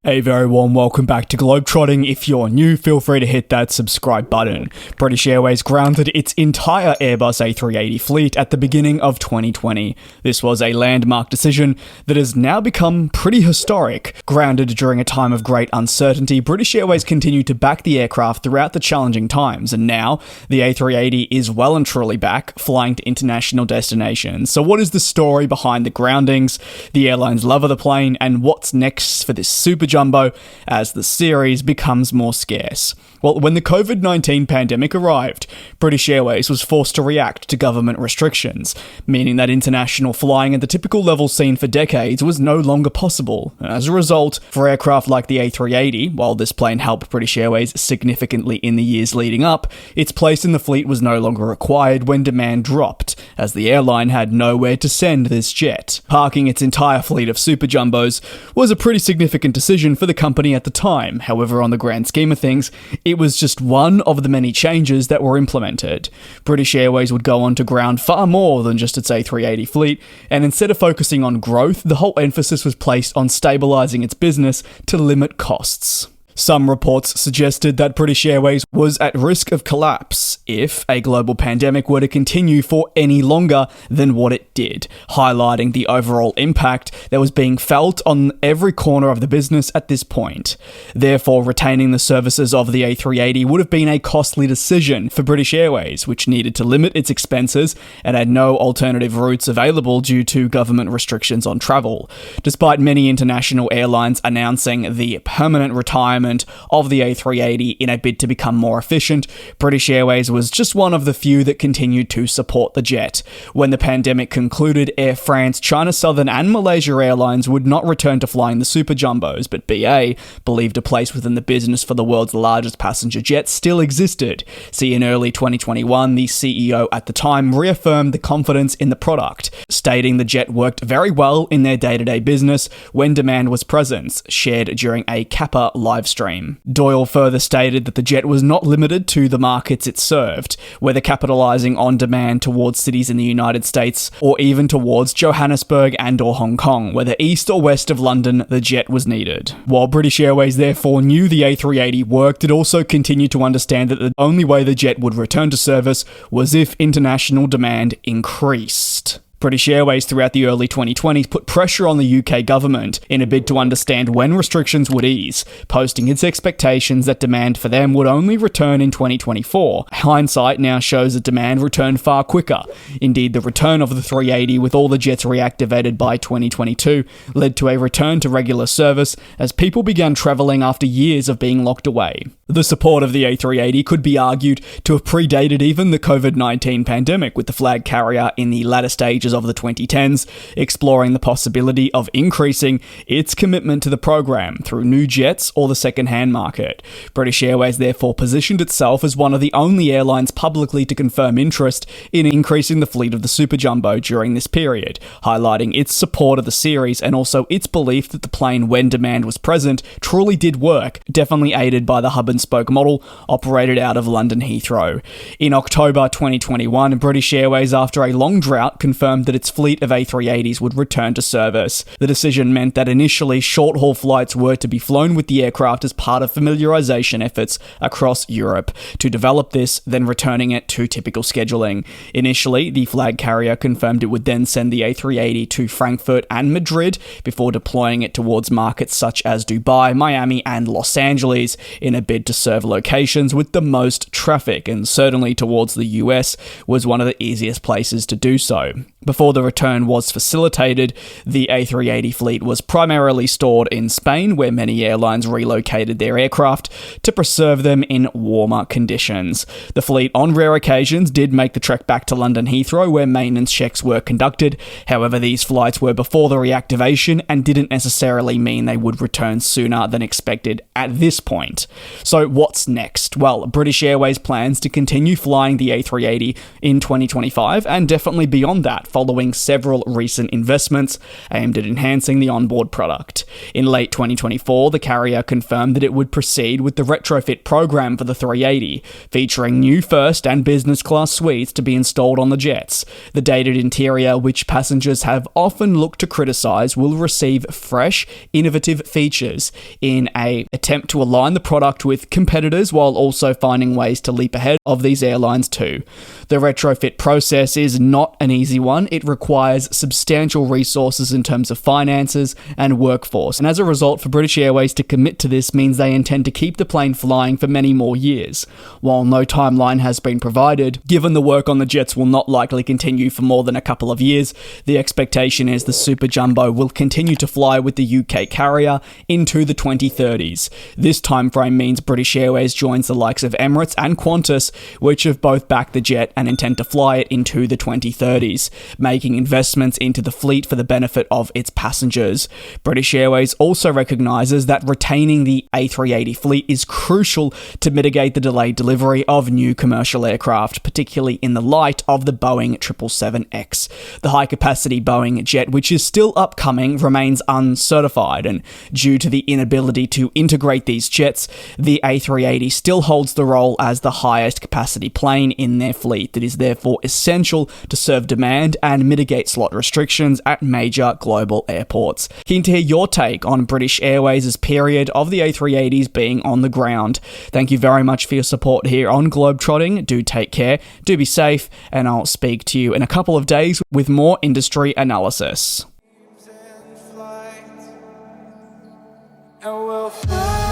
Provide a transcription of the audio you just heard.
A very warm welcome back to GlobeTrotting. If you're new, feel free to hit that subscribe button. British Airways grounded its entire Airbus A380 fleet at the beginning of 2020. This was a landmark decision that has now become pretty historic. Grounded during a time of great uncertainty, British Airways continued to back the aircraft throughout the challenging times, and now the A380 is well and truly back, flying to international destinations. So what is the story behind the groundings, the airline's love of the plane, and what's next for this super jumbo as the series becomes more scarce? Well, when the COVID-19 pandemic arrived, British Airways was forced to react to government restrictions, meaning that international flying at the typical level seen for decades was no longer possible. As a result, for aircraft like the A380, while this plane helped British Airways significantly in the years leading up, its place in the fleet was no longer required when demand dropped, as the airline had nowhere to send this jet. Parking its entire fleet of super jumbos was a pretty significant decision for the company at the time. However, on the grand scheme of things, it was just one of the many changes that were implemented. British Airways would go on to ground far more than just its A380 fleet, and instead of focusing on growth, the whole emphasis was placed on stabilising its business to limit costs. Some reports suggested that British Airways was at risk of collapse if a global pandemic were to continue for any longer than what it did, highlighting the overall impact that was being felt on every corner of the business at this point. Therefore, retaining the services of the A380 would have been a costly decision for British Airways, which needed to limit its expenses and had no alternative routes available due to government restrictions on travel. Despite many international airlines announcing the permanent retirement of the A380 in a bid to become more efficient, British Airways was just one of the few that continued to support the jet. When the pandemic concluded, Air France, China Southern and Malaysia Airlines would not return to flying the super jumbos, but BA believed a place within the business for the world's largest passenger jet still existed. See, in early 2021, the CEO at the time reaffirmed the confidence in the product, stating the jet worked very well in their day-to-day business when demand was present, shared during a Kappa live stream. Doyle further stated that the jet was not limited to the markets it served, whether capitalizing on demand towards cities in the United States or even towards Johannesburg and or Hong Kong, whether east or west of London the jet was needed. While British Airways therefore knew the A380 worked, it also continued to understand that the only way the jet would return to service was if international demand increased. British Airways throughout the early 2020s put pressure on the UK government in a bid to understand when restrictions would ease, posting its expectations that demand for them would only return in 2024. Hindsight now shows that demand returned far quicker. Indeed, the return of the 380 with all the jets reactivated by 2022 led to a return to regular service as people began travelling after years of being locked away. The support of the A380 could be argued to have predated even the COVID-19 pandemic, with the flag carrier in the latter stages of the 2010s exploring the possibility of increasing its commitment to the program through new jets or the second-hand market. British Airways therefore positioned itself as one of the only airlines publicly to confirm interest in increasing the fleet of the super jumbo during this period, highlighting its support of the series and also its belief that the plane, when demand was present, truly did work, definitely aided by the hub and spoke model operated out of London Heathrow. In October 2021, British Airways, after a long drought, confirmed that its fleet of A380s would return to service. The decision meant that initially short-haul flights were to be flown with the aircraft as part of familiarization efforts across Europe. To develop this, then returning it to typical scheduling. Initially, the flag carrier confirmed it would then send the A380 to Frankfurt and Madrid before deploying it towards markets such as Dubai, Miami, and Los Angeles in a bid to serve locations with the most traffic, and certainly towards the US was one of the easiest places to do so. Before the return was facilitated, the A380 fleet was primarily stored in Spain, where many airlines relocated their aircraft to preserve them in warmer conditions. The fleet, on rare occasions, did make the trek back to London Heathrow, where maintenance checks were conducted. However, these flights were before the reactivation and didn't necessarily mean they would return sooner than expected at this point. So So what's next? Well, British Airways plans to continue flying the A380 in 2025 and definitely beyond that, following several recent investments aimed at enhancing the onboard product. In late 2024, the carrier confirmed that it would proceed with the retrofit program for the 380, featuring new first and business class suites to be installed on the jets. The dated interior, which passengers have often looked to criticise, will receive fresh, innovative features in an attempt to align the product with competitors while also finding ways to leap ahead of these airlines too. The retrofit process is not an easy one. It requires substantial resources in terms of finances and workforce, and as a result, for British Airways to commit to this means they intend to keep the plane flying for many more years. While no timeline has been provided, given the work on the jets will not likely continue for more than a couple of years, the expectation is the Super Jumbo will continue to fly with the UK carrier into the 2030s. This timeframe means British Airways joins the likes of Emirates and Qantas, which have both backed the jet and intend to fly it into the 2030s, making investments into the fleet for the benefit of its passengers. British Airways also recognises that retaining the A380 fleet is crucial to mitigate the delayed delivery of new commercial aircraft, particularly in the light of the Boeing 777X. The high-capacity Boeing jet, which is still upcoming, remains uncertified, and due to the inability to integrate these jets, the A380 still holds the role as the highest capacity plane in their fleet that is therefore essential to serve demand and mitigate slot restrictions at major global airports. Keen to hear your take on British Airways' period of the A380s being on the ground. Thank you very much for your support here on GlobeTrotting. Do take care, do be safe, and I'll speak to you in a couple of days with more industry analysis. And we'll fly.